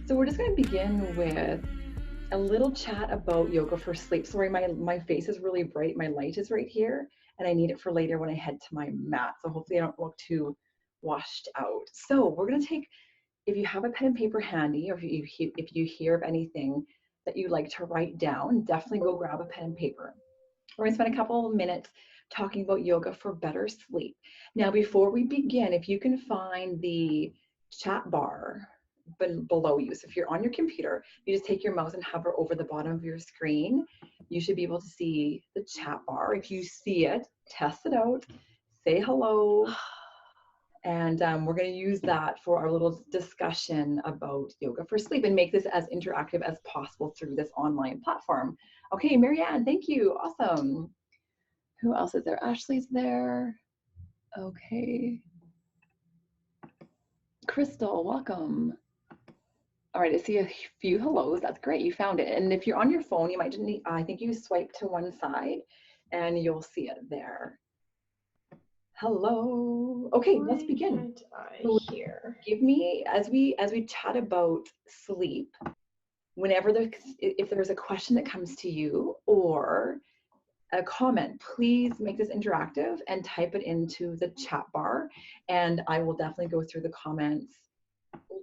So we're just going to begin with a little chat about yoga for sleep. Sorry, my face is really bright. My light is right here, and I need it for later when I head to my mat. So hopefully I don't look too washed out. So we're going to take, if you have a pen and paper handy, or if you hear of anything that you like to write down, definitely go grab a pen and paper. We're going to spend a couple of minutes talking about yoga for better sleep. Now, before we begin, if you can find the chat bar below you. So if you're on your computer, you just take your mouse and hover over the bottom of your screen. You should be able to see the chat bar. If you see it, test it out, say hello, and we're going to use that for our little discussion about yoga for sleep and make this as interactive as possible through this online platform. Okay, Marianne, thank you. Awesome. Who else is there? Ashley's there. Okay. Crystal, welcome. All right, I see a few hellos. That's great. You found it. And if you're on your phone, you might just need, I think you swipe to one side and you'll see it there. Hello. Okay, let's begin. Give me, as we chat about sleep, whenever if there's a question that comes to you or a comment, please make this interactive and type it into the chat bar. And I will definitely go through the comments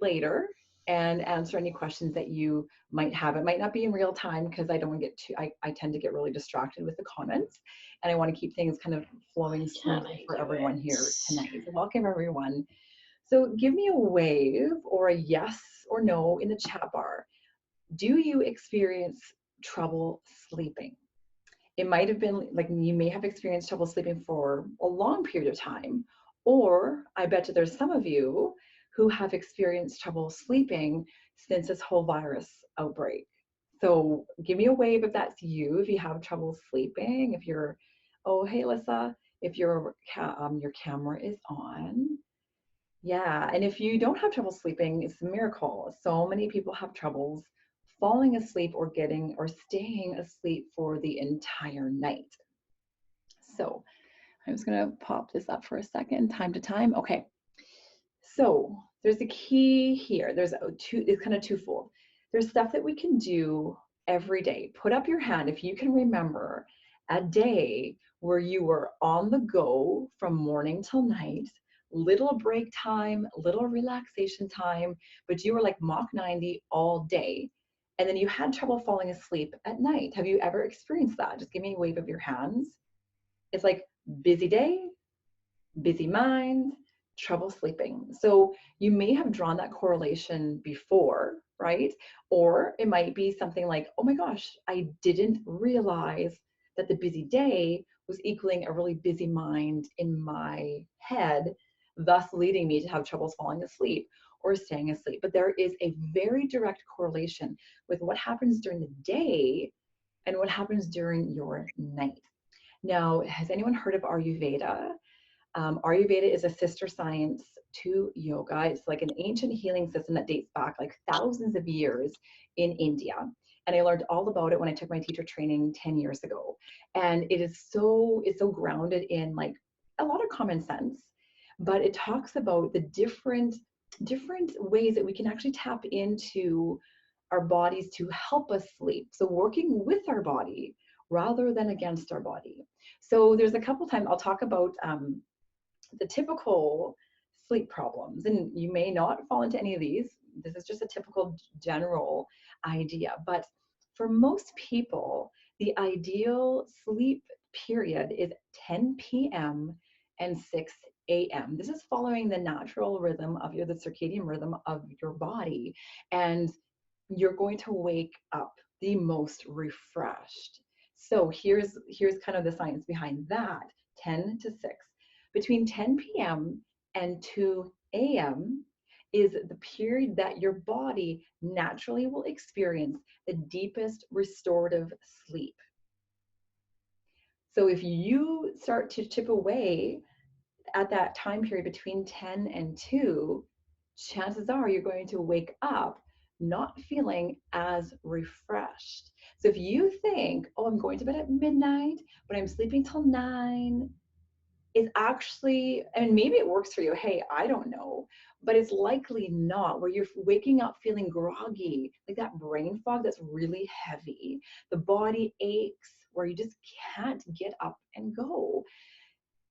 later and answer any questions that you might have. It might not be in real time because I don't want to get too, I tend to get really distracted with the comments, and I want to keep things kind of flowing smoothly for everyone here tonight. So welcome everyone. So give me a wave or a yes or no in the chat bar. Do you experience trouble sleeping? It might have been like you may have experienced trouble sleeping for a long period of time, or I bet you there's some of you who have experienced trouble sleeping since this whole virus outbreak. So give me a wave if that's you, if you have trouble sleeping, if you're, oh, hey, Lissa, if your camera is on. Yeah, and if you don't have trouble sleeping, it's a miracle. So many people have troubles falling asleep or getting or staying asleep for the entire night. So I'm just gonna pop this up for a second, time to time. Okay, so there's a key here. It's kind of twofold. There's stuff that we can do every day. Put up your hand if you can remember a day where you were on the go from morning till night, little break time, little relaxation time, but you were like Mach 90 all day. And then you had trouble falling asleep at night. Have you ever experienced that? Just give me a wave of your hands. It's like busy day, busy mind, trouble sleeping. So you may have drawn that correlation before, right? Or it might be something like, oh my gosh, I didn't realize that the busy day was equaling a really busy mind in my head, thus leading me to have troubles falling asleep or staying asleep. But there is a very direct correlation with what happens during the day and what happens during your night. Now, has anyone heard of Ayurveda? Ayurveda is a sister science to yoga. It's like an ancient healing system that dates back like thousands of years in India. And I learned all about it when I took my teacher training 10 years ago. And it's so grounded in like a lot of common sense, but it talks about the different ways that we can actually tap into our bodies to help us sleep. So working with our body rather than against our body. So there's a couple times I'll talk about the typical sleep problems, and you may not fall into any of these. This is just a typical general idea, but for most people, the ideal sleep period is 10 p.m. and 6 a.m. This is following the natural rhythm of the circadian rhythm of your body, and you're going to wake up the most refreshed. So here's kind of the science behind that. 10 to 6. Between 10 p.m. and 2 a.m. is the period that your body naturally will experience the deepest restorative sleep. So if you start to chip away at that time period between 10 and 2, chances are you're going to wake up not feeling as refreshed. So if you think, oh, I'm going to bed at midnight, but I'm sleeping till 9, is actually, and maybe it works for you, hey, I don't know, but it's likely not, where you're waking up feeling groggy, like that brain fog that's really heavy, the body aches, where you just can't get up and go.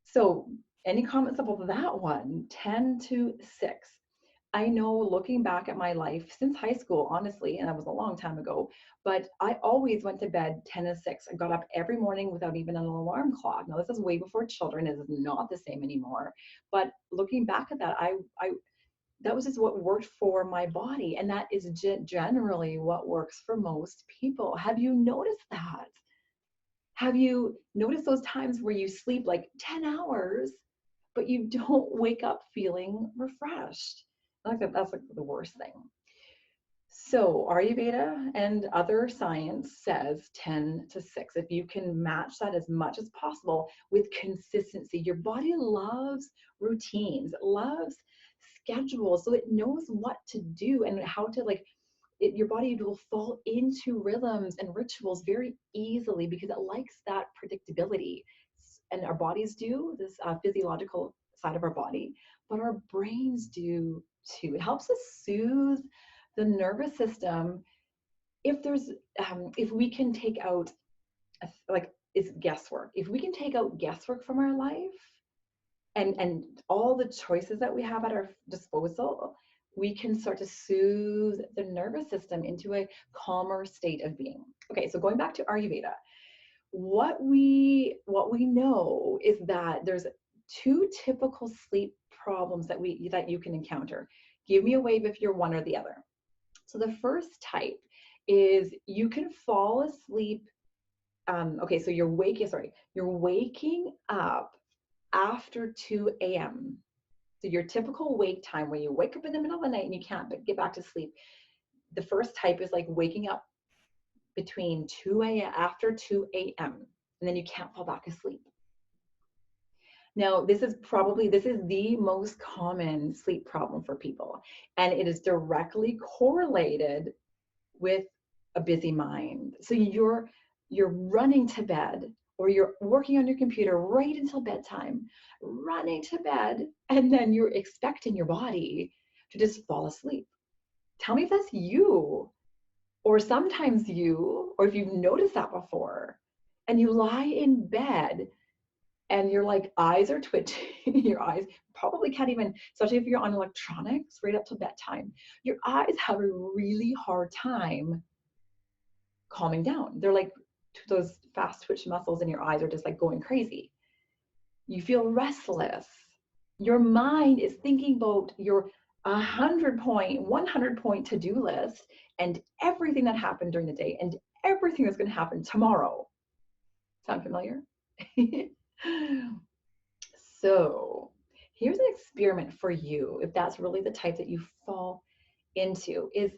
So any comments about that one? 10 to 6. I know, looking back at my life since high school, honestly, and that was a long time ago, but I always went to bed 10 to 6. I got up every morning without even an alarm clock. Now, this is way before children. It is not the same anymore. But looking back at that, I that was just what worked for my body. And that is generally what works for most people. Have you noticed that? Have you noticed those times where you sleep like 10 hours, but you don't wake up feeling refreshed? That's like the worst thing. So Ayurveda and other science says 10 to 6. If you can match that as much as possible with consistency, your body loves routines, it loves schedules, so it knows what to do and how to your body will fall into rhythms and rituals very easily because it likes that predictability. And our bodies do, this physiological side of our body, but our brains do too. It helps us soothe the nervous system. If we can take out, it's guesswork. If we can take out guesswork from our life and all the choices that we have at our disposal, we can start to soothe the nervous system into a calmer state of being. Okay, so going back to Ayurveda, what we know is that there's 2 typical sleep problems that you can encounter. Give me a wave if you're one or the other. So the first type is you can fall asleep. Okay, so you're waking up after 2 a.m. So your typical wake time, when you wake up in the middle of the night and you can't get back to sleep, the first type is like waking up between 2 a.m. after 2 a.m. and then you can't fall back asleep. Now, this is the most common sleep problem for people, and it is directly correlated with a busy mind. So you're running to bed, or you're working on your computer right until bedtime, running to bed, and then you're expecting your body to just fall asleep. Tell me if that's you, or sometimes you, or if you've noticed that before, and you lie in bed and your eyes are twitching, your eyes probably can't even, especially if you're on electronics right up to bedtime, your eyes have a really hard time calming down. They're like, those fast twitch muscles in your eyes are just like going crazy. You feel restless. Your mind is thinking about your 100 point to-do list and everything that happened during the day and everything that's going to happen tomorrow. Sound familiar? So here's an experiment for you, if that's really the type that you fall into, is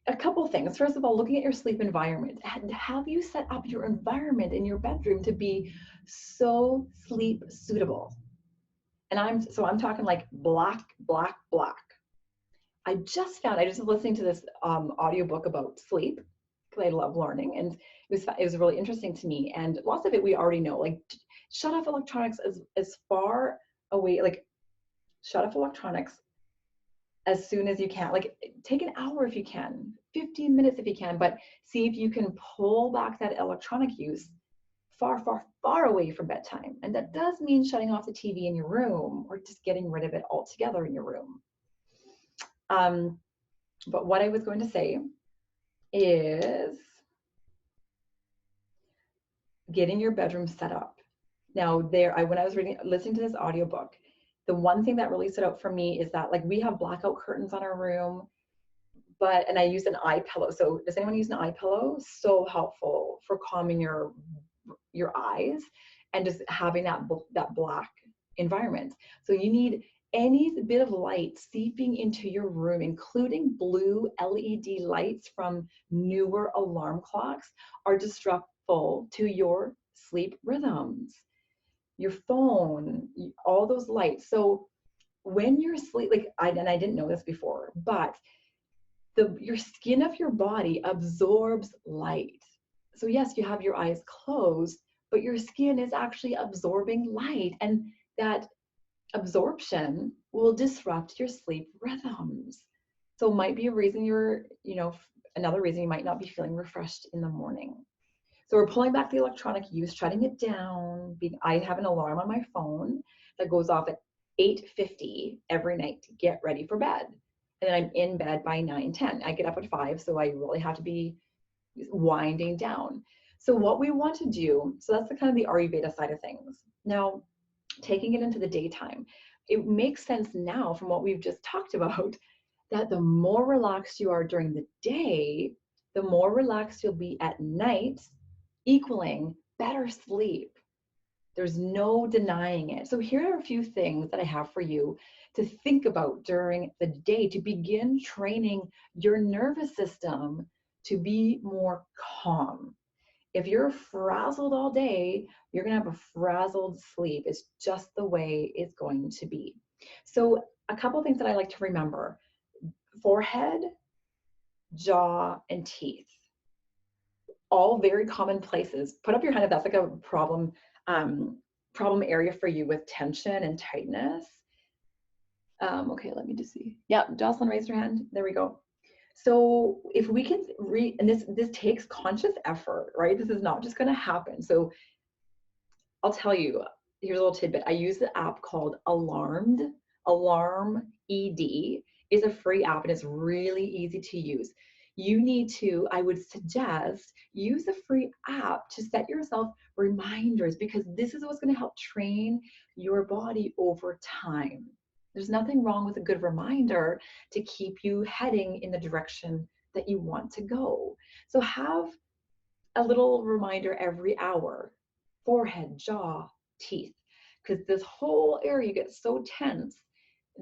a couple things. First of all, looking at your sleep environment. Have you set up your environment in your bedroom to be so sleep suitable? And I'm talking like black. I just was listening to this audiobook about sleep, because I love learning, and it was really interesting to me. And lots of it we already know, like shut off electronics as far away, like shut off electronics as soon as you can. Like take an hour if you can, 15 minutes if you can, but see if you can pull back that electronic use far away from bedtime. And that does mean shutting off the TV in your room, or just getting rid of it altogether in your room. But what I was going to say is getting your bedroom set up. Now when I was listening to this audiobook, the one thing that really stood out for me is that, like, we have blackout curtains on our room, and I use an eye pillow. So does anyone use an eye pillow? So helpful for calming your eyes and just having that black environment. So you need any bit of light seeping into your room, including blue LED lights from newer alarm clocks, are disruptful to your sleep rhythms. Your phone, all those lights. So when you're asleep, I didn't know this before, but your skin of your body absorbs light. So yes, you have your eyes closed, but but your skin is actually absorbing light, and that absorption will disrupt your sleep rhythms. So it might be a reason another reason you might not be feeling refreshed in the morning. So we're pulling back the electronic use, shutting it down. I have an alarm on my phone that goes off at 8:50 every night to get ready for bed. And then I'm in bed by 9:10. I get up at 5, so I really have to be winding down. So what we want to do, so that's the kind of the Ayurveda side of things. Now, taking it into the daytime, it makes sense now from what we've just talked about that the more relaxed you are during the day, the more relaxed you'll be at night, equaling better sleep. There's no denying it. So here are a few things that I have for you to think about during the day to begin training your nervous system to be more calm. If you're frazzled all day, you're going to have a frazzled sleep. It's just the way it's going to be. So a couple things that I like to remember: forehead, jaw, and teeth. All very common places. Put up your hand if that's like a problem area for you with tension and tightness. Okay, let me just see. Yeah, Jocelyn raised her hand. There we go. So if we can and this takes conscious effort, right? This is not just going to happen. So I'll tell you, here's a little tidbit. I use the app called Alarmed. Alarm ED is a free app and it's really easy to use. You need to, I would suggest, use a free app to set yourself reminders, because this is what's going to help train your body over time. There's nothing wrong with a good reminder to keep you heading in the direction that you want to go. So have a little reminder every hour: forehead, jaw, teeth, because this whole area gets so tense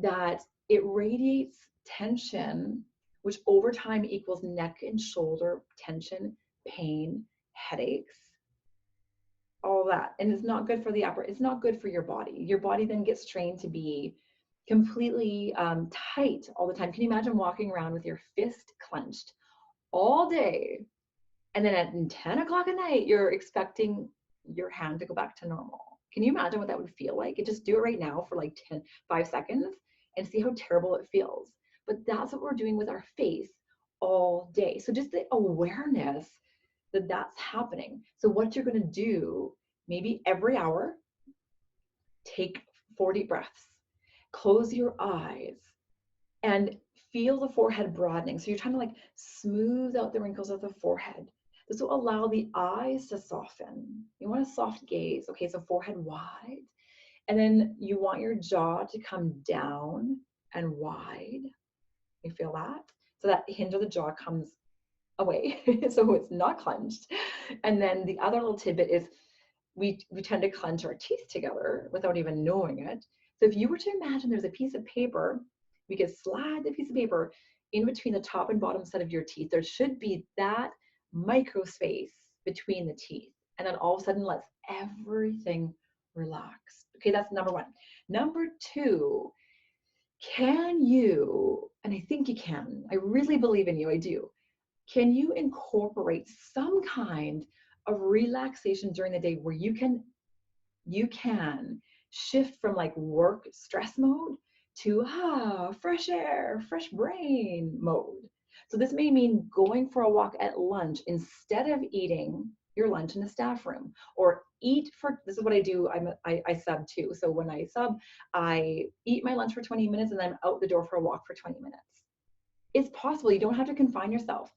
that it radiates tension, which over time equals neck and shoulder tension, pain, headaches, all that. And it's not good for it's not good for your body. Your body then gets trained to be completely tight all the time. Can you imagine walking around with your fist clenched all day, and then at 10 o'clock at night, you're expecting your hand to go back to normal? Can you imagine what that would feel like? And just do it right now for like 5 seconds and see how terrible it feels. But that's what we're doing with our face all day. So just the awareness that that's happening. So what you're going to do, maybe every hour, take 4 deep breaths, close your eyes, and feel the forehead broadening. So you're trying to like smooth out the wrinkles of the forehead. This will allow the eyes to soften. You want a soft gaze. Okay, so forehead wide. And then you want your jaw to come down and wide. You feel that? So that hinge of the jaw comes away, so it's not clenched. And then the other little tidbit is we tend to clench our teeth together without even knowing it. So if you were to imagine there's a piece of paper, we could slide the piece of paper in between the top and bottom set of your teeth. There should be that micro space between the teeth. And then all of a sudden, let's everything relax. Okay, that's number one. Number two, can you, and I think you can, I really believe in you, I do. Can you incorporate some kind of relaxation during the day where you can shift from like work stress mode to fresh air, fresh brain mode? So this may mean going for a walk at lunch instead of eating your lunch in the staff room, or this is what I do. I sub too. So when I sub, I eat my lunch for 20 minutes and then I'm out the door for a walk for 20 minutes. It's possible. You don't have to confine yourself.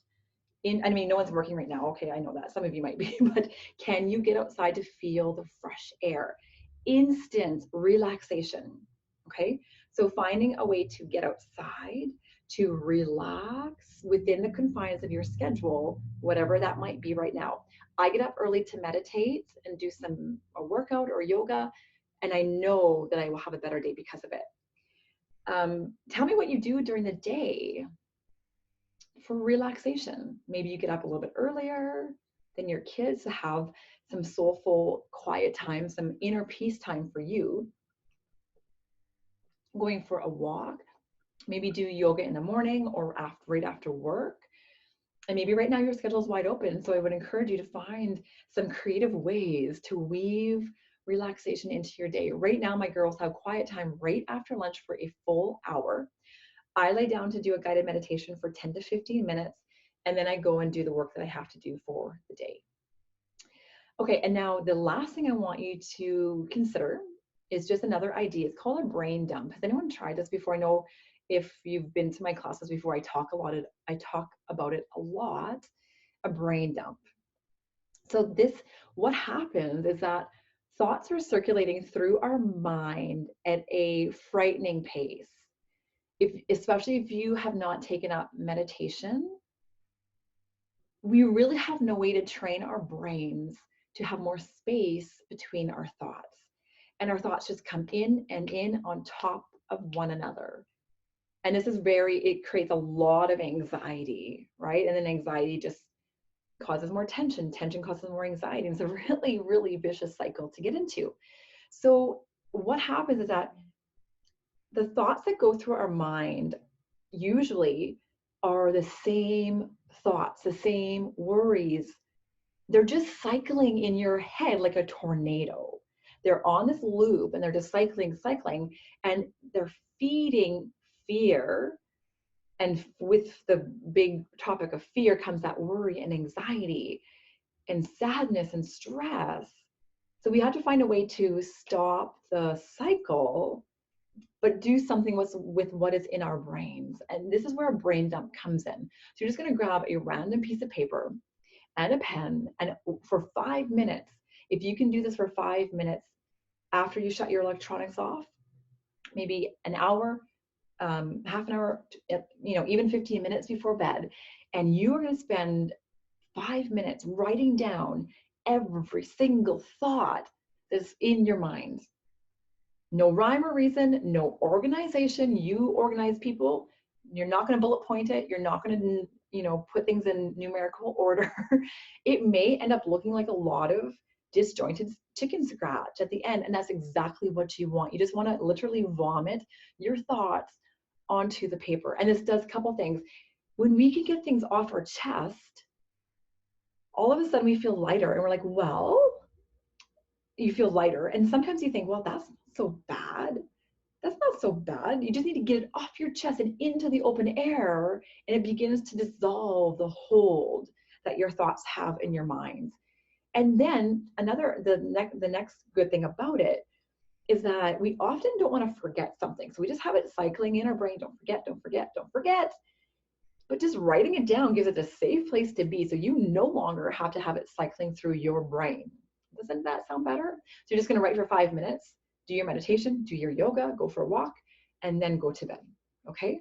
I mean, no one's working right now. Okay, I know that. Some of you might be, but can you get outside to feel the fresh air? Instant relaxation. Okay, so finding a way to get outside, to relax within the confines of your schedule, whatever that might be right now. I get up early to meditate and do a workout or yoga, and I know that I will have a better day because of it. Tell me what you do during the day for relaxation. Maybe you get up a little bit earlier than your kids to have some soulful, quiet time, some inner peace time for you. Going for a walk, maybe do yoga in the morning or right after work. And maybe right now your schedule is wide open. So I would encourage you to find some creative ways to weave relaxation into your day. Right now, my girls have quiet time right after lunch for a full hour. I lay down to do a guided meditation for 10 to 15 minutes, and then I go and do the work that I have to do for the day. Okay, and now the last thing I want you to consider is just another idea. It's called a brain dump. Has anyone tried this before? I know if you've been to my classes before, I talk about it a lot, a brain dump. So what happens is that thoughts are circulating through our mind at a frightening pace. Especially if you have not taken up meditation, we really have no way to train our brains to have more space between our thoughts. And our thoughts just come in and in on top of one another. And it creates a lot of anxiety, right? And then anxiety just causes more tension. Tension causes more anxiety. And it's a really, really vicious cycle to get into. So what happens is that the thoughts that go through our mind usually are the same thoughts, the same worries. They're just cycling in your head like a tornado. They're on this loop and they're just cycling, and they're feeding fear. And with the big topic of fear comes that worry and anxiety and sadness and stress. So we have to find a way to stop the cycle, but do something with what is in our brains. And this is where a brain dump comes in. So you're just going to grab a random piece of paper and a pen, and for 5 minutes, if you can do this for 5 minutes after you shut your electronics off, maybe an hour, half an hour, even 15 minutes before bed, and you are going to spend 5 minutes writing down every single thought that's in your mind. No rhyme or reason, no organization. You organize people. You're not going to bullet point it. You're not going to, put things in numerical order. It may end up looking like a lot of disjointed chicken scratch at the end. And that's exactly what you want. You just want to literally vomit your thoughts onto the paper. And this does a couple things. When we can get things off our chest, all of a sudden we feel lighter, and we're like, well, you feel lighter. And sometimes you think, well, that's not so bad. That's not so bad. You just need to get it off your chest and into the open air, and it begins to dissolve the hold that your thoughts have in your mind. And then the next good thing about it is that we often don't want to forget something. So we just have it cycling in our brain. Don't forget, don't forget, don't forget. But just writing it down gives it a safe place to be. So you no longer have to have it cycling through your brain. Doesn't that sound better? So you're just going to write for 5 minutes, do your meditation, do your yoga, go for a walk, and then go to bed. Okay?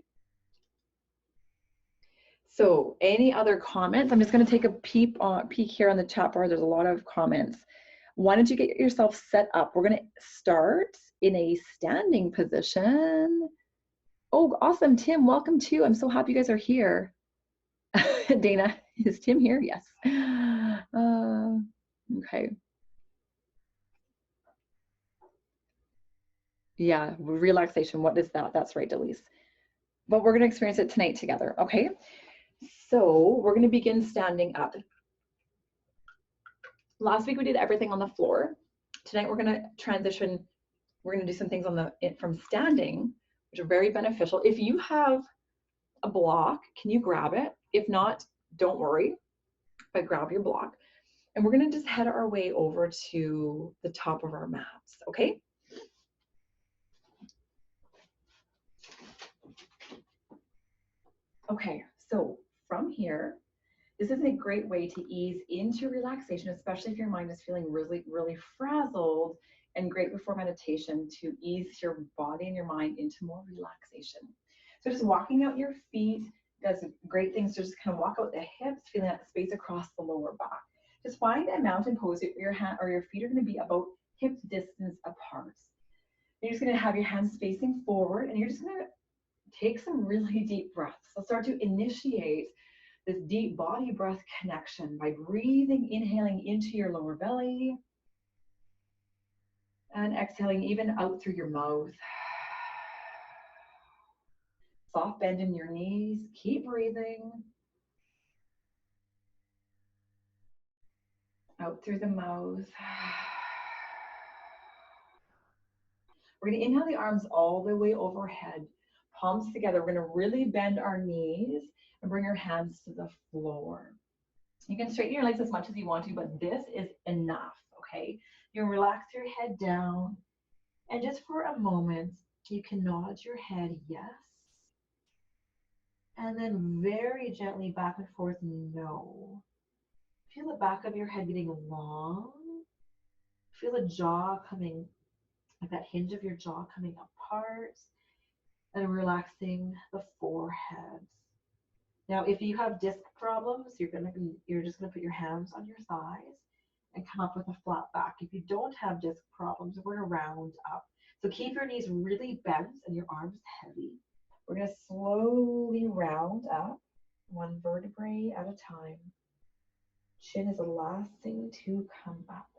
So any other comments? I'm just going to take a peek here on the chat bar. There's a lot of comments. Why don't you get yourself set up? We're going to start in a standing position. Oh, awesome. Tim, welcome too. I'm so happy you guys are here. Dana, is Tim here? Yes. Okay. Yeah, relaxation. What is that? That's right, Delise. But we're going to experience it tonight together. Okay. So we're going to begin standing up. Last week we did everything on the floor. Tonight we're going to transition. We're going to do some things from standing, which are very beneficial. If you have a block, can you grab it? If not, don't worry, but grab your block. And we're going to just head our way over to the top of our mats, okay? Okay, so from here, this is a great way to ease into relaxation, especially if your mind is feeling really, really frazzled, and great before meditation to ease your body and your mind into more relaxation. So just walking out your feet does great things to just kind of walk out the hips, feeling that space across the lower back. Just find a mountain pose. Your hand or your feet are going to be about hip distance apart. You're just going to have your hands facing forward, and you're just going to take some really deep breaths. So start to initiate this deep body breath connection by breathing, inhaling into your lower belly and exhaling even out through your mouth. Soft bend in your knees. Keep breathing. Out through the mouth. We're going to inhale the arms all the way overhead, palms together. We're going to really bend our knees and bring our hands to the floor. You can straighten your legs as much as you want to, but this is enough, okay? You can relax your head down, and just for a moment, you can nod your head yes, and then very gently back and forth no. Feel the back of your head getting long. Feel the jaw coming, like that hinge of your jaw coming apart, and relaxing the forehead. Now, if you have disc problems, you're just gonna put your hands on your thighs and come up with a flat back. If you don't have disc problems, we're gonna round up. So keep your knees really bent and your arms heavy. We're gonna slowly round up, one vertebrae at a time. Chin is the last thing to come up.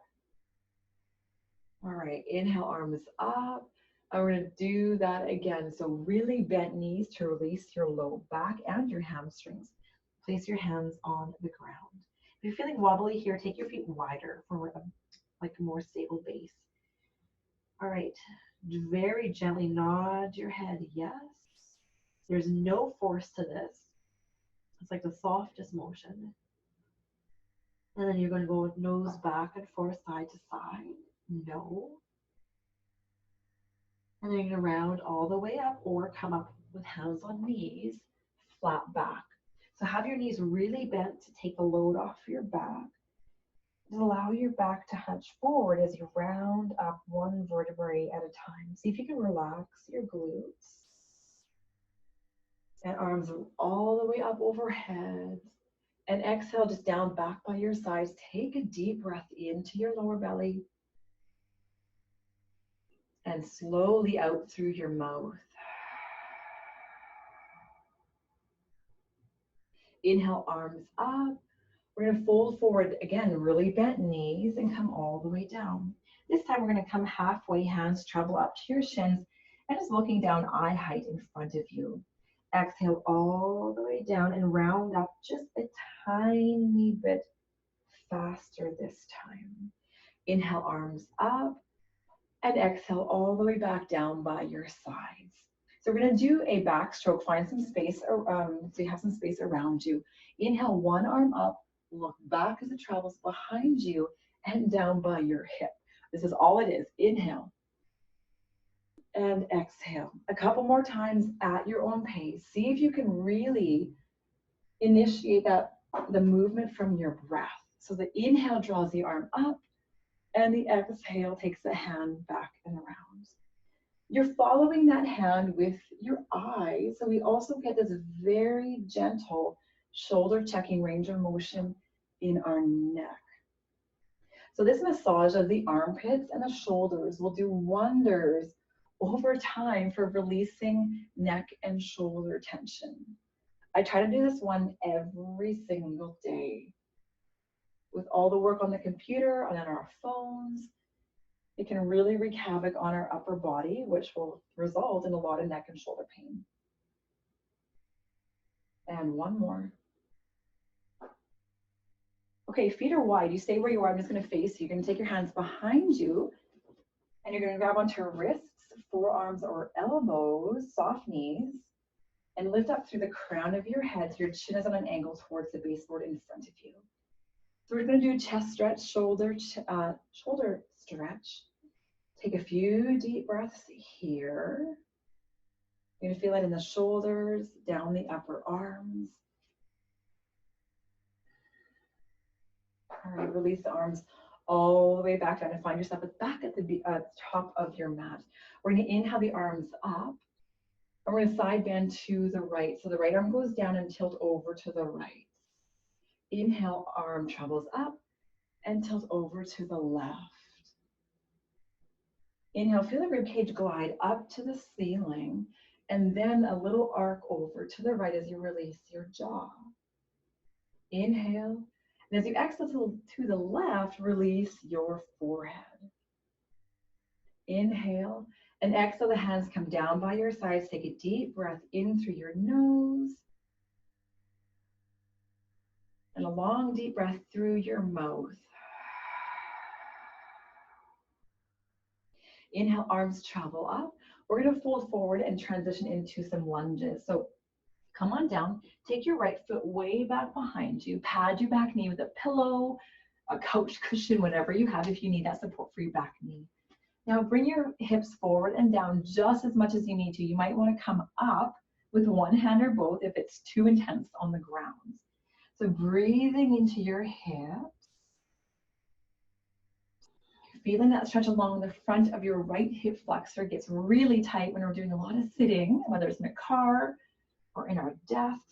All right, inhale, arms up. And we're gonna do that again. So really bent knees to release your low back and your hamstrings. Place your hands on the ground. If you're feeling wobbly here, take your feet wider for a more stable base. All right, very gently nod your head yes. There's no force to this. It's like the softest motion. And then you're going to go nose back and forth, side to side. No. And then you're going to round all the way up or come up with hands on knees, flat back. So have your knees really bent to take the load off your back. Just allow your back to hunch forward as you round up one vertebrae at a time. See if you can relax your glutes. And arms all the way up overhead. And exhale just down back by your sides. Take a deep breath into your lower belly. And slowly out through your mouth. Inhale, arms up. We're going to fold forward again, really bent knees, and come all the way down. This time we're going to come halfway, hands travel up to your shins, and just looking down eye height in front of you. Exhale all the way down and round up just a tiny bit faster this time. Inhale, arms up, and exhale all the way back down by your sides. So we're going to do a backstroke. Find some space, so you have some space around you. Inhale, one arm up, look back as it travels behind you and down by your hip. This is all it is. Inhale and exhale. A couple more times at your own pace. See if you can really initiate the movement from your breath. So the inhale draws the arm up, and the exhale takes the hand back and around. You're following that hand with your eyes, so we also get this very gentle shoulder checking range of motion in our neck. So this massage of the armpits and the shoulders will do wonders over time for releasing neck and shoulder tension. I try to do this one every single day. With all the work on the computer and on our phones, it can really wreak havoc on our upper body, which will result in a lot of neck and shoulder pain. And one more. Okay, feet are wide. You stay where you are. I'm just going to face you. You're going to take your hands behind you, and you're going to grab onto your wrists, forearms or elbows, soft knees, and lift up through the crown of your head so your chin is on an angle towards the baseboard in front of you. So we're going to do chest stretch, shoulder stretch. Take a few deep breaths here. You're going to feel it in the shoulders, down the upper arms. All right, release the arms all the way back down and find yourself back at the top of your mat. We're going to inhale the arms up, and we're going to side bend to the right. So the right arm goes down and tilt over to the right. Inhale, arm travels up and tilt over to the left. Inhale, feel the ribcage glide up to the ceiling, and then a little arc over to the right as you release your jaw. Inhale, and as you exhale to the left, release your forehead. Inhale, and exhale, the hands come down by your sides. Take a deep breath in through your nose, and a long deep breath through your mouth. Inhale, arms travel up. We're going to fold forward and transition into some lunges. So come on down, take your right foot way back behind you, pad your back knee with a pillow, a couch cushion, whatever you have if you need that support for your back knee. Now bring your hips forward and down just as much as you need to. You might want to come up with one hand or both if it's too intense on the ground. So breathing into your hips, feeling that stretch along the front of your right hip flexor. Gets really tight when we're doing a lot of sitting, whether it's in a car or in our desks.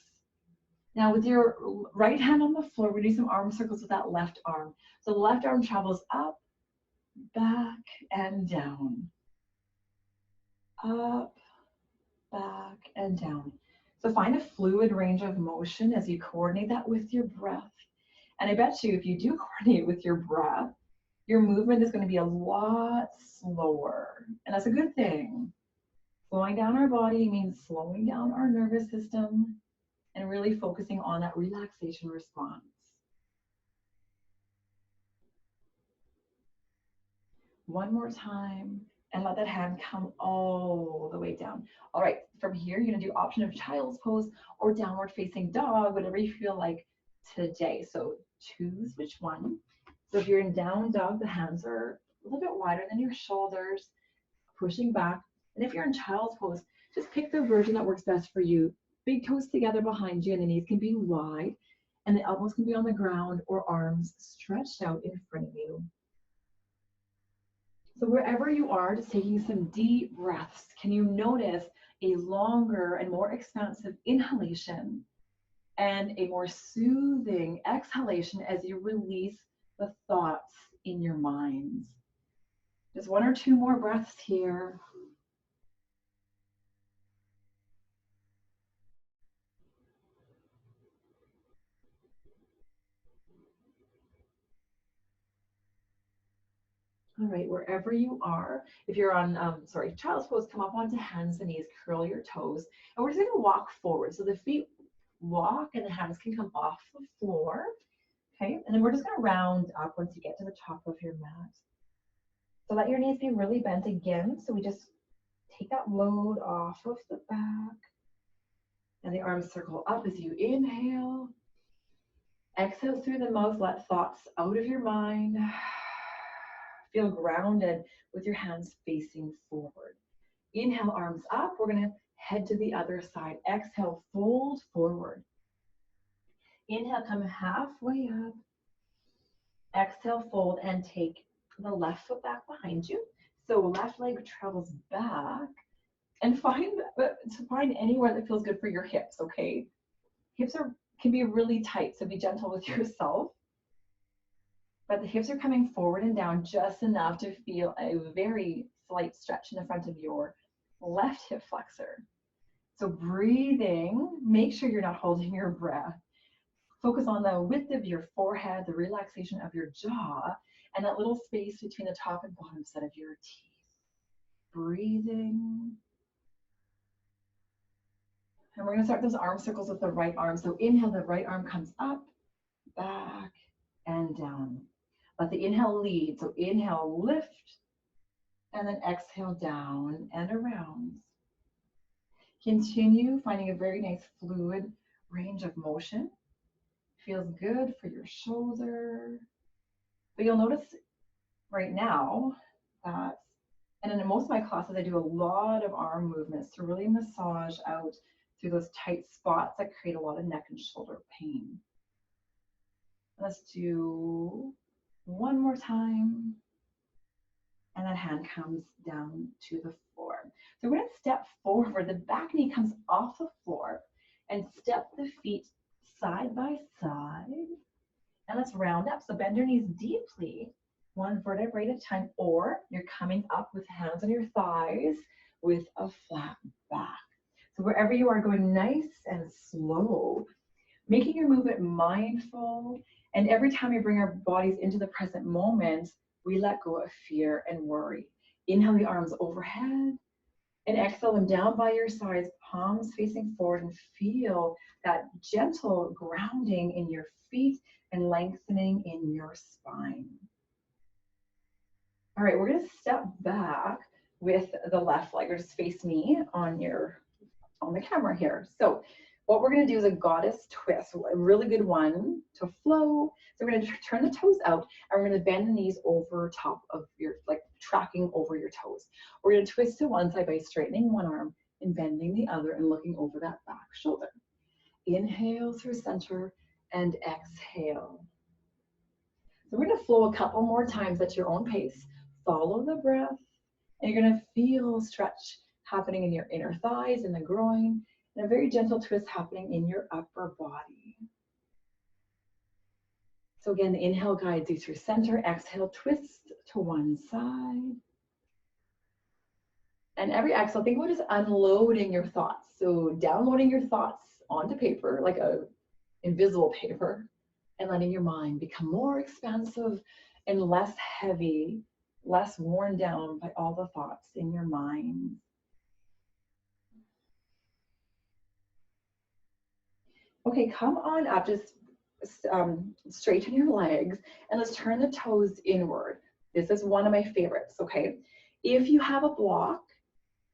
Now with your right hand on the floor, we do some arm circles with that left arm. So the left arm travels up, back, and down. Up, back, and down. So find a fluid range of motion as you coordinate that with your breath. And I bet you if you do coordinate with your breath, your movement is going to be a lot slower. And that's a good thing. Slowing down our body means slowing down our nervous system and really focusing on that relaxation response. One more time, and let that hand come all the way down. All right, from here, you're going to do option of child's pose or downward facing dog, whatever you feel like today. So choose which one. So if you're in down dog, the hands are a little bit wider than your shoulders, pushing back. And if you're in child's pose, just pick the version that works best for you. Big toes together behind you, and the knees can be wide, and the elbows can be on the ground or arms stretched out in front of you. So wherever you are, just taking some deep breaths, can you notice a longer and more expansive inhalation and a more soothing exhalation as you release the thoughts in your minds? Just one or two more breaths here. All right, wherever you are, if you're on, child's pose, come up onto hands and knees, curl your toes, and we're just gonna walk forward. So the feet walk and the hands can come off the floor, okay? And then we're just gonna round up once you get to the top of your mat. So let your knees be really bent again. So we just take that load off of the back, and the arms circle up as you inhale. Exhale through the mouth, let thoughts out of your mind. Feel grounded with your hands facing forward. Inhale, arms up. We're going to head to the other side. Exhale, fold forward. Inhale, come halfway up. Exhale, fold, and take the left foot back behind you. So left leg travels back, and find anywhere that feels good for your hips, okay? Hips can be really tight, so be gentle with yourself. But the hips are coming forward and down just enough to feel a very slight stretch in the front of your left hip flexor. So breathing, make sure you're not holding your breath. Focus on the width of your forehead, the relaxation of your jaw, and that little space between the top and bottom set of your teeth. Breathing. And we're going to start those arm circles with the right arm. So inhale, the right arm comes up, back, and down. Let the inhale lead. So inhale, lift, and then exhale down and around. Continue finding a very nice fluid range of motion. Feels good for your shoulder. But you'll notice right now that, and in most of my classes, I do a lot of arm movements to really massage out through those tight spots that create a lot of neck and shoulder pain. Let's do one more time. And that hand comes down to the floor. So we're going to step forward. The back knee comes off the floor and step the feet side by side. And let's round up. So bend your knees deeply, one vertebrae at a time, or you're coming up with hands on your thighs with a flat back. So wherever you are, going nice and slow, making your movement mindful. And every time we bring our bodies into the present moment, we let go of fear and worry. Inhale the arms overhead and exhale them down by your sides, palms facing forward, and feel that gentle grounding in your feet and lengthening in your spine. All right, we're gonna step back with the left leg, or just face me on the camera here. So what we're gonna do is a goddess twist, a really good one to flow. So we're gonna turn the toes out, and we're gonna bend the knees over top of your, like tracking over your toes. We're gonna twist to one side by straightening one arm and bending the other and looking over that back shoulder. Inhale through center and exhale. So we're gonna flow a couple more times at your own pace. Follow the breath, and you're gonna feel stretch happening in your inner thighs and the groin, and a very gentle twist happening in your upper body. So again, the inhale guides you through center, exhale, twist to one side. And every exhale, think about just unloading your thoughts. So downloading your thoughts onto paper, like a invisible paper, and letting your mind become more expansive and less heavy, less worn down by all the thoughts in your mind. Okay, come on up, just straighten your legs, and let's turn the toes inward. This is one of my favorites, okay? If you have a block,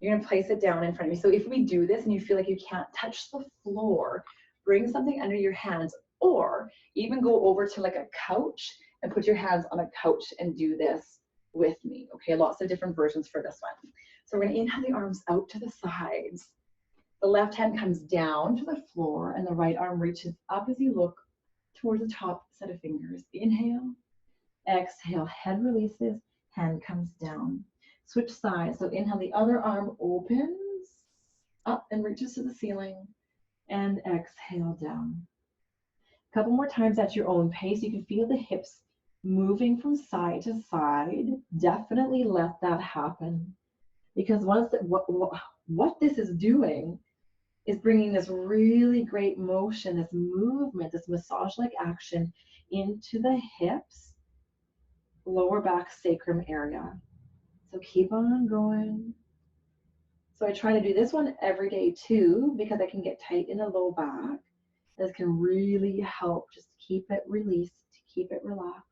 you're gonna place it down in front of you. So if we do this and you feel like you can't touch the floor, bring something under your hands, or even go over to like a couch and put your hands on a couch and do this with me, okay? Lots of different versions for this one. So we're gonna inhale the arms out to the sides. The left hand comes down to the floor and the right arm reaches up as you look towards the top set of fingers. Inhale, exhale, head releases, hand comes down. Switch sides. So inhale, the other arm opens up and reaches to the ceiling, and exhale down. A couple more times at your own pace. You can feel the hips moving from side to side. Definitely let that happen, because what this is doing is bringing this really great motion, this movement, this massage-like action into the hips, lower back, sacrum area. So keep on going. So I try to do this one every day too, because I can get tight in the low back. This can really help just keep it released, keep it relaxed.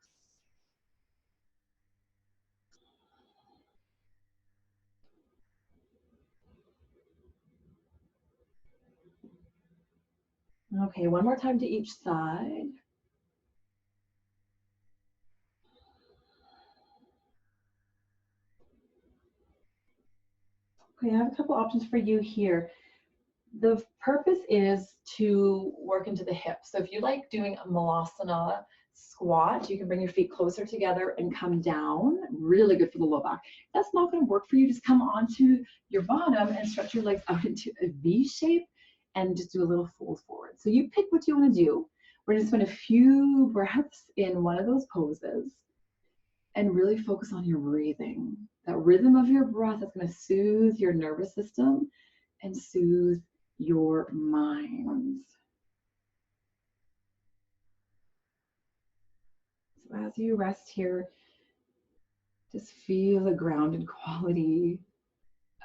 Okay, one more time to each side. Okay, I have a couple options for you here. The purpose is to work into the hips. So if you like doing a malasana squat, you can bring your feet closer together and come down. Really good for the low back. If that's not going to work for you, just come onto your bottom and stretch your legs out into a V shape and just do a little fold forward. So you pick what you want to do. We're going to spend a few breaths in one of those poses and really focus on your breathing. That rhythm of your breath is going to soothe your nervous system and soothe your minds. So as you rest here, just feel the grounded quality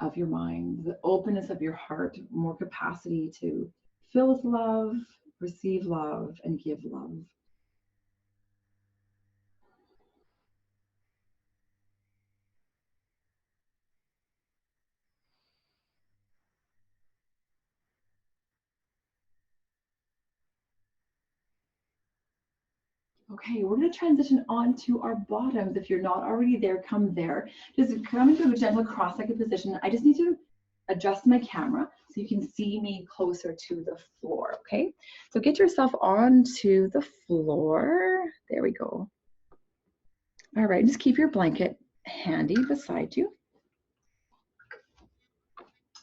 of your mind, the openness of your heart, more capacity to fill with love, receive love, and give love. Okay, we're going to transition onto our bottoms. If you're not already there, come there. Just come into a gentle cross-legged position. I just need to adjust my camera so you can see me closer to the floor, okay? So get yourself onto the floor. There we go. All right, just keep your blanket handy beside you.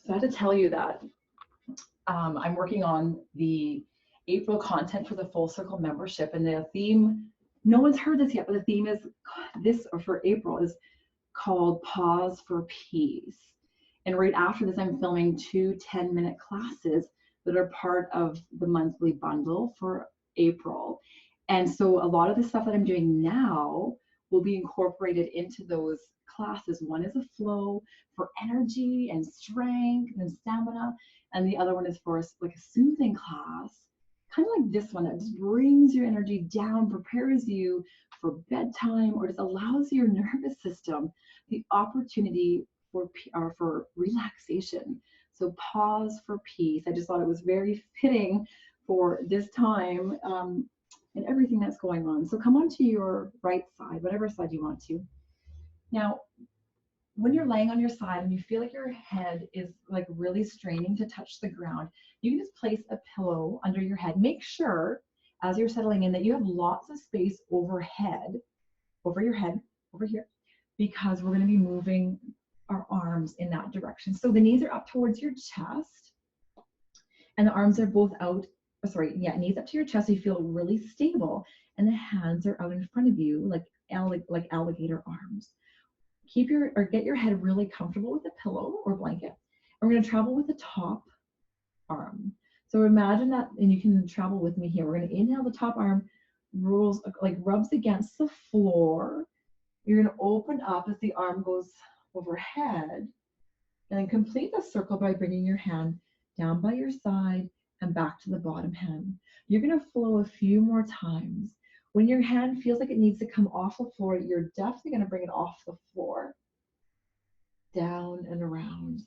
So I have to tell you that I'm working on the April content for the Full Circle membership, and the theme, no one's heard this yet, but the theme is this, or for April, is called Pause for Peace. And right after this, I'm filming 2 10-minute classes that are part of the monthly bundle for April. And so a lot of the stuff that I'm doing now will be incorporated into those classes. One is a flow for energy and strength and stamina, and the other one is for like a soothing class kind of like this one that just brings your energy down, prepares you for bedtime, or just allows your nervous system the opportunity for relaxation. So pause for peace. I just thought it was very fitting for this time and everything that's going on. So come onto your right side, whatever side you want to. Now, when you're laying on your side and you feel like your head is like really straining to touch the ground, you can just place a pillow under your head. Make sure as you're settling in that you have lots of space overhead, over your head, over here, because we're going to be moving our arms in that direction. So the knees are up towards your chest and the arms are both out, knees up to your chest. So you feel really stable and the hands are out in front of you like alligator arms. Get your head really comfortable with a pillow or blanket. And we're going to travel with the top arm. So imagine that, and you can travel with me here. We're going to inhale, the top arm rubs against the floor. You're going to open up as the arm goes overhead, and then complete the circle by bringing your hand down by your side and back to the bottom hand. You're going to flow a few more times. When your hand feels like it needs to come off the floor, you're definitely going to bring it off the floor, down and around.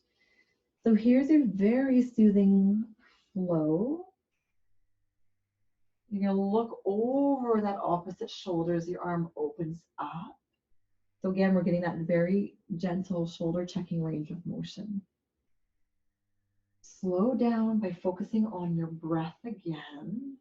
So here's a very soothing flow. You're going to look over that opposite shoulder as your arm opens up. So again, we're getting that very gentle shoulder checking range of motion. Slow down by focusing on your breath again.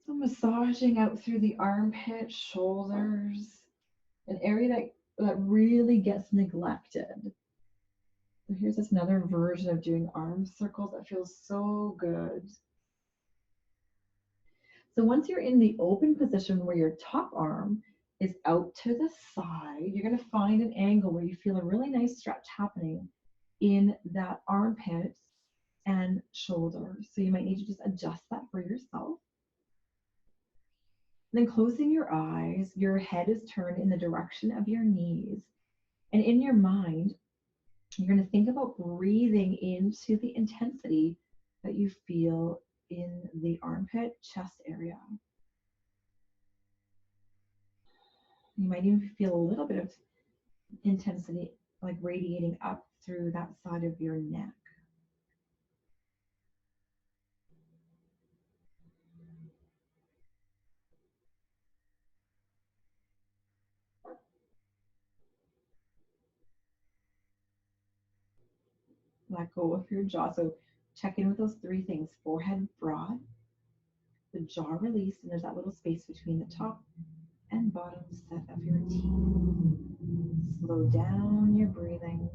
So massaging out through the armpit, shoulders, an area that really gets neglected. So here's this another version of doing arm circles that feels so good. So once you're in the open position where your top arm is out to the side, you're going to find an angle where you feel a really nice stretch happening in that armpit and shoulder. So you might need to just adjust that for yourself. Then closing your eyes, your head is turned in the direction of your knees. And in your mind, you're going to think about breathing into the intensity that you feel in the armpit, chest area. You might even feel a little bit of intensity like radiating up through that side of your neck. Let go of your jaw. So check in with those three things: forehead broad, the jaw released, and there's that little space between the top and bottom set of your teeth. Slow down your breathing.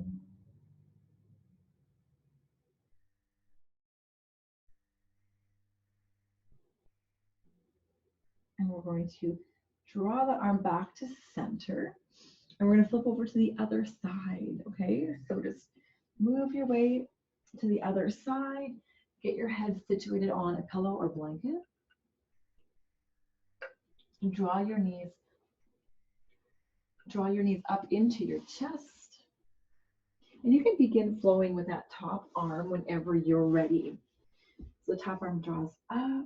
And we're going to draw the arm back to center. And we're going to flip over to the other side, okay? So just move your way to the other side. Get your head situated on a pillow or blanket. And draw your knees up into your chest. And you can begin flowing with that top arm whenever you're ready. So the top arm draws up,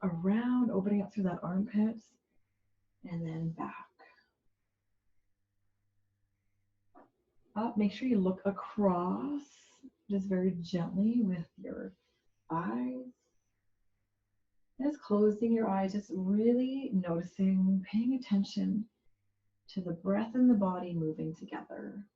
around, opening up through that armpit, and then back. Up, make sure you look across, just very gently with your eyes. Just closing your eyes, just really noticing, paying attention to the breath and the body moving together.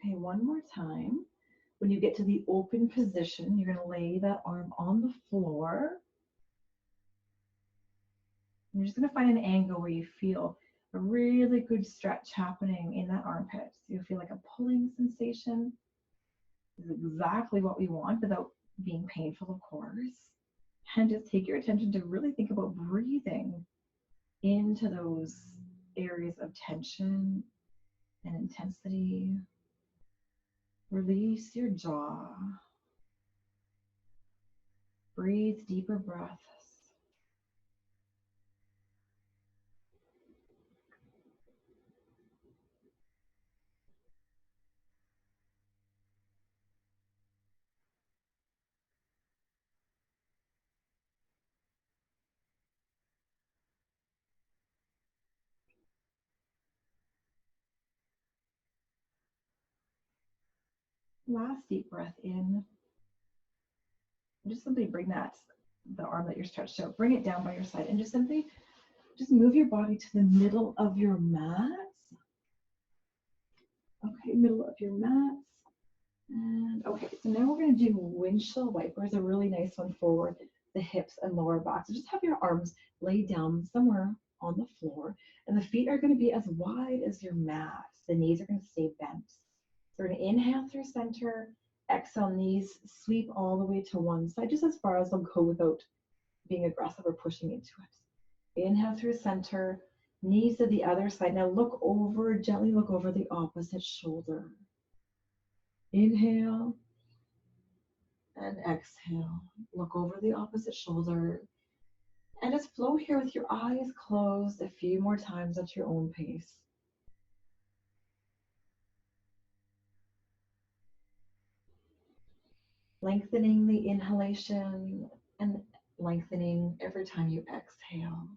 Okay, one more time. When you get to the open position, you're going to lay that arm on the floor. And you're just going to find an angle where you feel a really good stretch happening in that armpit. So you'll feel like a pulling sensation. This is exactly what we want without being painful, of course. And just take your attention to really think about breathing into those areas of tension and intensity. Release your jaw. Breathe deeper breaths. Last deep breath in. Just simply bring the arm that you're stretched out, bring it down by your side and just simply move your body to the middle of your mat. Okay, middle of your mat. And okay, so now we're going to do windshield wipers, a really nice one for the hips and lower back. So just have your arms laid down somewhere on the floor, and the feet are going to be as wide as your mat. The knees are going to stay bent. So we're going to inhale through center, exhale, knees sweep all the way to one side, just as far as they'll go without being aggressive or pushing into it. Inhale through center, knees to the other side. Now look over, gently look over the opposite shoulder. Inhale and exhale. Look over the opposite shoulder and just flow here with your eyes closed a few more times at your own pace. Lengthening the inhalation and lengthening every time you exhale.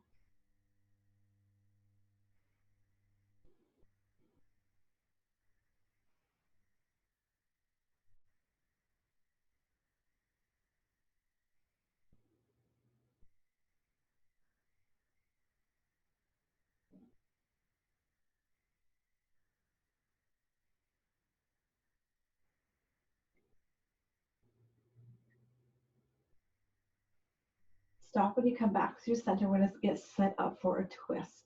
Stop when you come back to your center. We're going to get set up for a twist.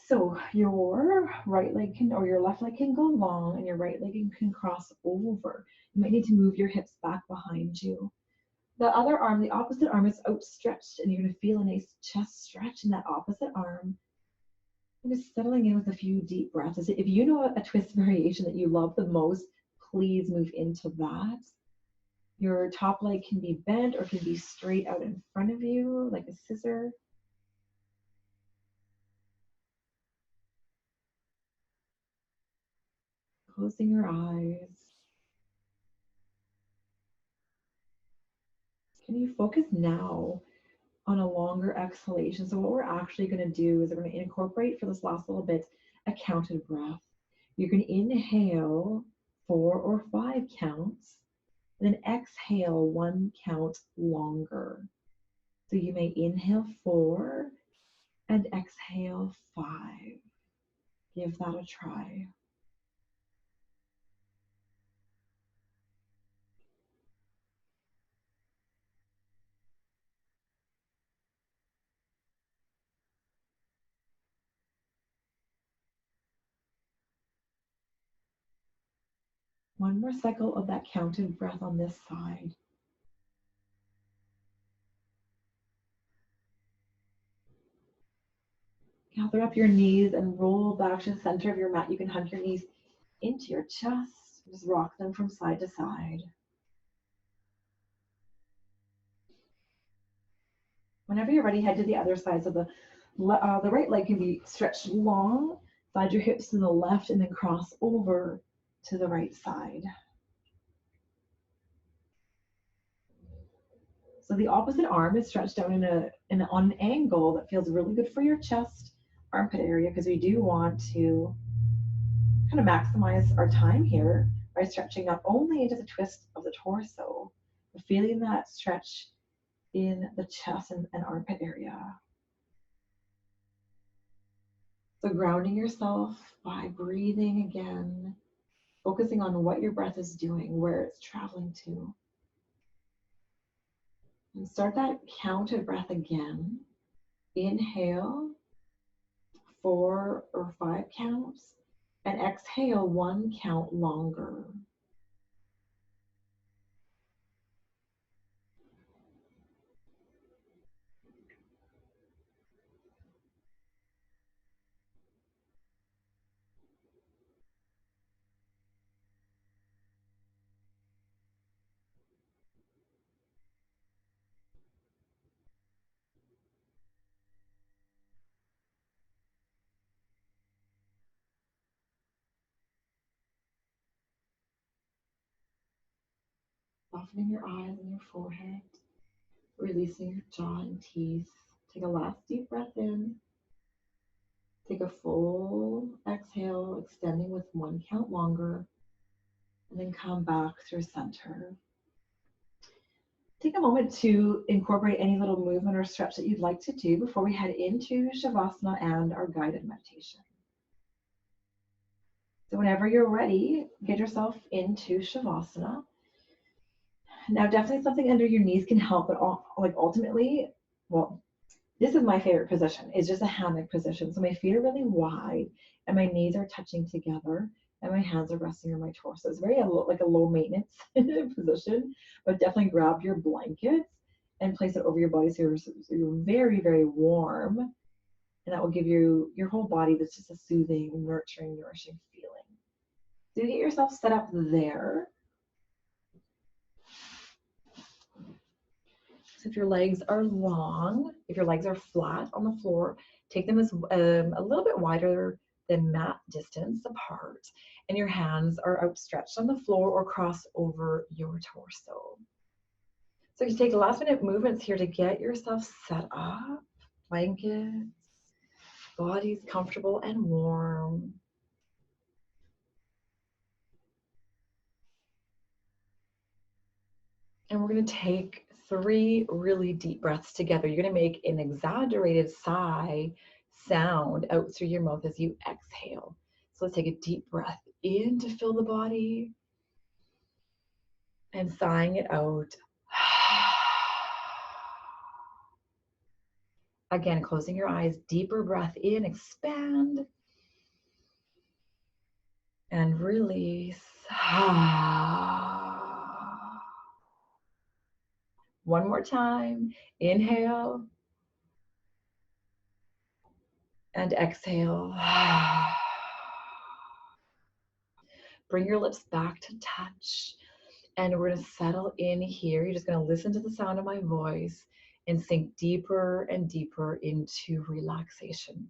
So your right leg can, or your left leg can go long and your right leg can cross over. You might need to move your hips back behind you. The other arm, the opposite arm is outstretched and you're going to feel a nice chest stretch in that opposite arm. And just settling in with a few deep breaths. If you know a twist variation that you love the most, please move into that. Your top leg can be bent or can be straight out in front of you like a scissor. Closing your eyes. Can you focus now on a longer exhalation? So what we're actually going to do is we're going to incorporate for this last little bit a counted breath. You're going to inhale 4 or 5 counts, and then exhale 1 count longer. So you may inhale 4 and exhale 5. Give that a try. One more cycle of that counted breath on this side. Gather up your knees and roll back to the center of your mat. You can hug your knees into your chest. Just rock them from side to side. Whenever you're ready, head to the other side. So the right leg can be stretched long, slide your hips to the left, and then cross over to the right side. So the opposite arm is stretched out on an angle that feels really good for your chest, armpit area, because we do want to kind of maximize our time here by stretching not only into the twist of the torso, but feeling that stretch in the chest and armpit area. So grounding yourself by breathing again, focusing on what your breath is doing, where it's traveling to. And start that counted breath again. Inhale 4 or 5 counts and exhale 1 count longer. Softening your eyes and your forehead. Releasing your jaw and teeth. Take a last deep breath in. Take a full exhale, extending with one count longer. And then come back through center. Take a moment to incorporate any little movement or stretch that you'd like to do before we head into Shavasana and our guided meditation. So whenever you're ready, get yourself into Shavasana. Now, definitely something under your knees can help, but ultimately, well, this is my favorite position. It's just a hammock position. So my feet are really wide and my knees are touching together and my hands are resting on my torso. It's very like a low maintenance position, but definitely grab your blankets and place it over your body so you're very, very warm. And that will give you your whole body that's just a soothing, nurturing, nourishing feeling. So you get yourself set up there. So if your legs are long, if your legs are flat on the floor, take them as a little bit wider than mat distance apart, and your hands are outstretched on the floor or cross over your torso. So you take last minute movements here to get yourself set up, blankets, body's comfortable and warm. And we're going to take 3 really deep breaths together. You're going to make an exaggerated sigh sound out through your mouth as you exhale. So let's take a deep breath in to fill the body and sighing it out. Again, closing your eyes, deeper breath in, expand and release. One more time, inhale and exhale. Bring your lips back to touch, and we're going to settle in here. You're just going to listen to the sound of my voice and sink deeper and deeper into relaxation.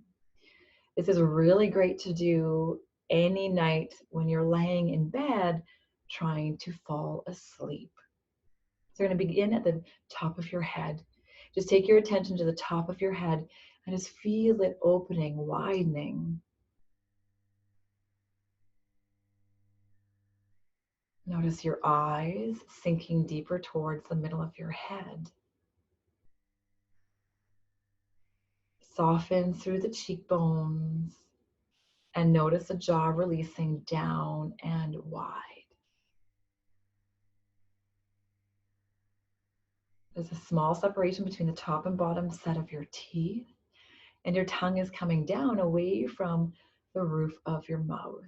This is really great to do any night when you're laying in bed trying to fall asleep. So we're going to begin at the top of your head. Just take your attention to the top of your head and just feel it opening, widening. Notice your eyes sinking deeper towards the middle of your head. Soften through the cheekbones and notice the jaw releasing down and wide. There's a small separation between the top and bottom set of your teeth, and your tongue is coming down away from the roof of your mouth.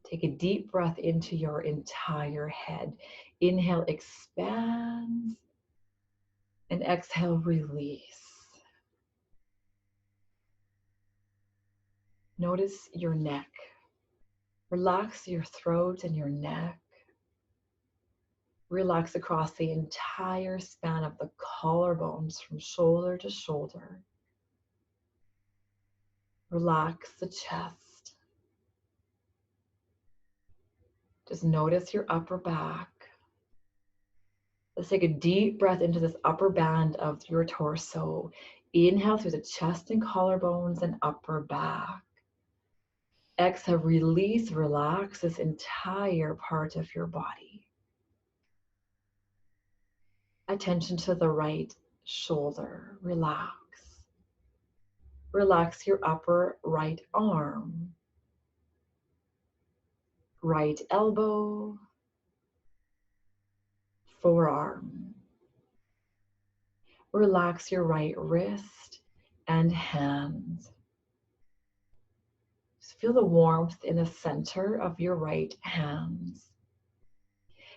Take a deep breath into your entire head. Inhale, expand, and exhale, release. Notice your neck. Relax your throat and your neck. Relax across the entire span of the collarbones from shoulder to shoulder. Relax the chest. Just notice your upper back. Let's take a deep breath into this upper band of your torso. Inhale through the chest and collarbones and upper back. Exhale, release, relax this entire part of your body. Attention to the right shoulder. Relax. Relax your upper right arm, right elbow, forearm. Relax your right wrist and hand. Just feel the warmth in the center of your right hands.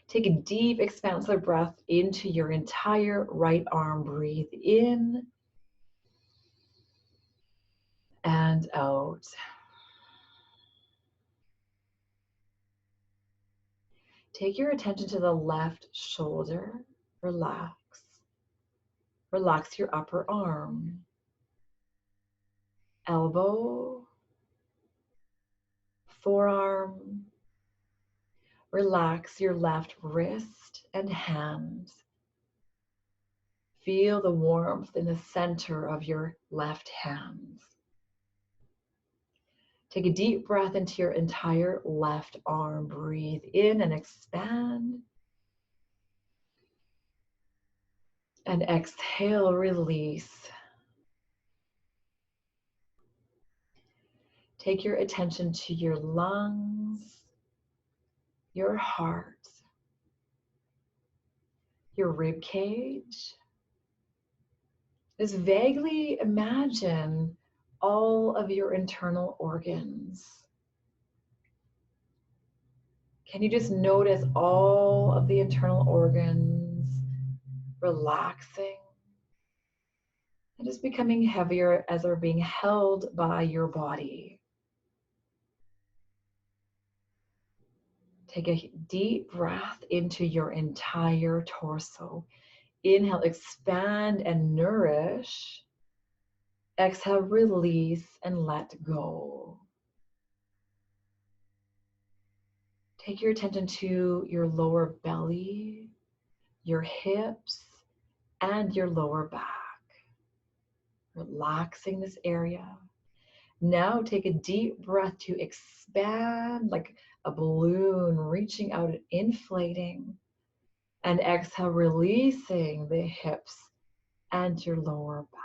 Take a deep, expansive breath into your entire right arm. Breathe in and out. Take your attention to the left shoulder. Relax. Relax your upper arm, elbow, forearm, Relax your left wrist and hand. Feel the warmth in the center of your left hand. Take a deep breath into your entire left arm. Breathe in and expand. And exhale, release. Take your attention to your lungs, your heart, your rib cage. Just vaguely imagine all of your internal organs. Can you just notice all of the internal organs relaxing and just becoming heavier as they're being held by your body? Take a deep breath into your entire torso. Inhale, expand and nourish. Exhale, release and let go. Take your attention to your lower belly, your hips, and your lower back. Relaxing this area. Now take a deep breath to expand like a balloon, reaching out and inflating. And exhale, releasing the hips and your lower back.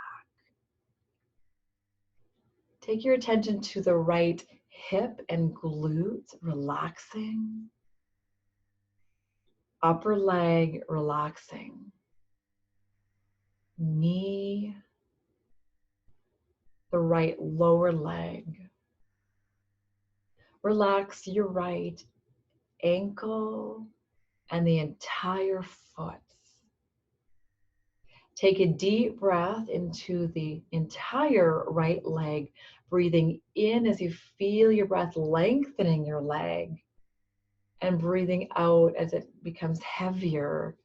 Take your attention to the right hip and glute, relaxing. Upper leg, relaxing. Knee, the right lower leg. Relax your right ankle and the entire foot. Take a deep breath into the entire right leg, breathing in as you feel your breath lengthening your leg, and breathing out as it becomes heavier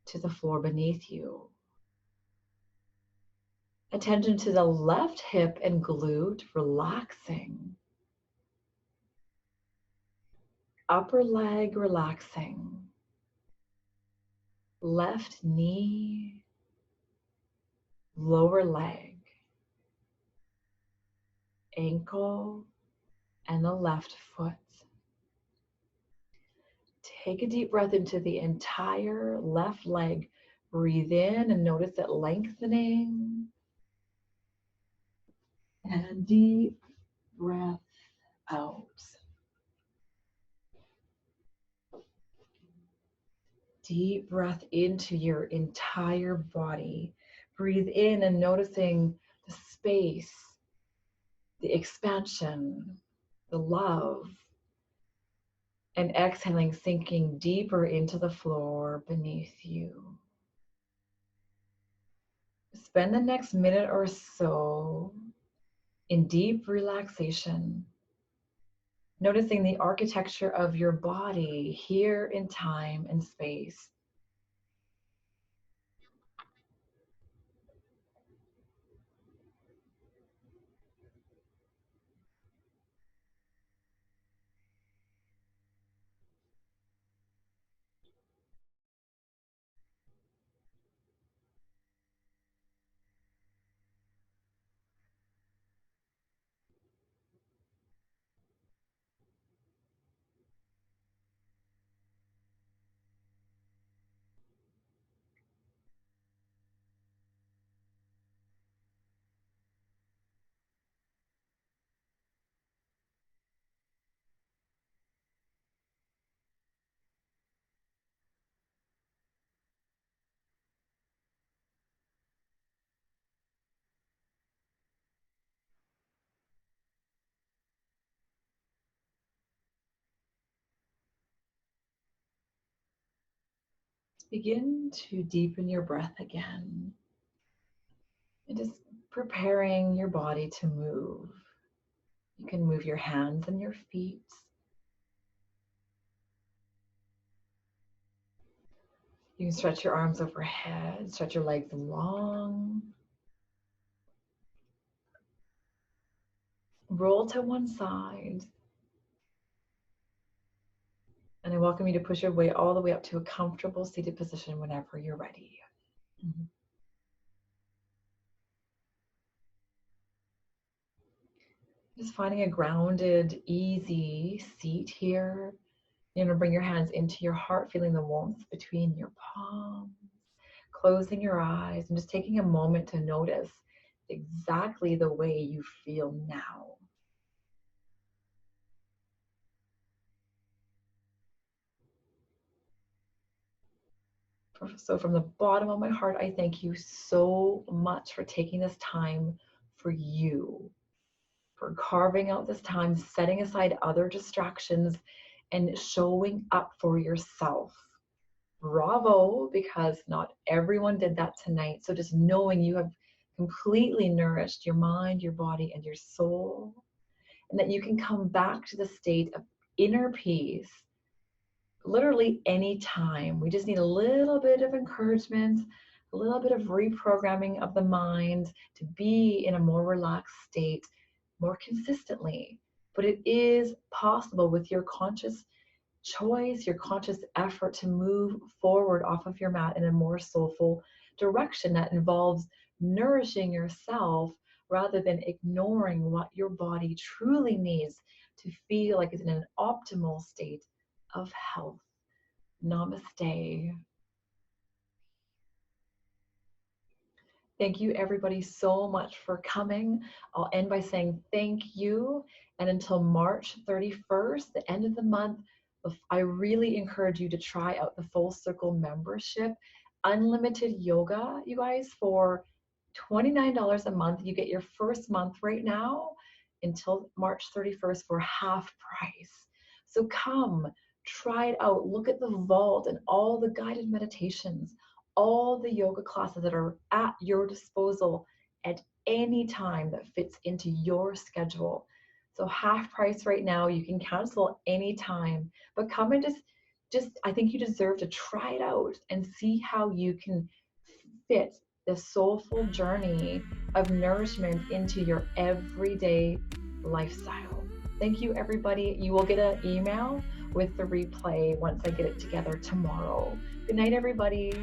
to the floor beneath you. Attention to the left hip and glute, relaxing. Upper leg, relaxing. Left knee, lower leg, ankle, and the left foot. Take a deep breath into the entire left leg. Breathe in and notice it lengthening. And deep breath out. Deep breath into your entire body. Breathe in and noticing the space, the expansion, the love. And exhaling, sinking deeper into the floor beneath you. Spend the next minute or so in deep relaxation, noticing the architecture of your body here in time and space. Begin to deepen your breath again and just preparing your body to move. You can move your hands and your feet. You can stretch your arms overhead, stretch your legs long. Roll to one side. And welcome you to push your way all the way up to a comfortable seated position whenever you're ready. Mm-hmm. Just finding a grounded, easy seat here. You're going to bring your hands into your heart, feeling the warmth between your palms, closing your eyes, and just taking a moment to notice exactly the way you feel now. So from the bottom of my heart, I thank you so much for taking this time for you, for carving out this time, setting aside other distractions, and showing up for yourself. Bravo, because not everyone did that tonight. So just knowing you have completely nourished your mind, your body, and your soul, and that you can come back to the state of inner peace literally any time. We just need a little bit of encouragement, a little bit of reprogramming of the mind to be in a more relaxed state more consistently. But it is possible with your conscious choice, your conscious effort to move forward off of your mat in a more soulful direction that involves nourishing yourself rather than ignoring what your body truly needs to feel like it's in an optimal state of health. Namaste. Thank you, everybody, so much for coming. I'll end by saying thank you. And until March 31st, the end of the month, I really encourage you to try out the Full Circle membership. Unlimited yoga, you guys, for $29 a month. You get your first month right now until March 31st for half price. So come, try it out. Look at the vault and all the guided meditations, all the yoga classes that are at your disposal at any time that fits into your schedule. So half price right now. You can cancel anytime, but come and just I think you deserve to try it out and see how you can fit the soulful journey of nourishment into your everyday lifestyle. Thank you, everybody. You will get an email with the replay once I get it together tomorrow. Good night, everybody.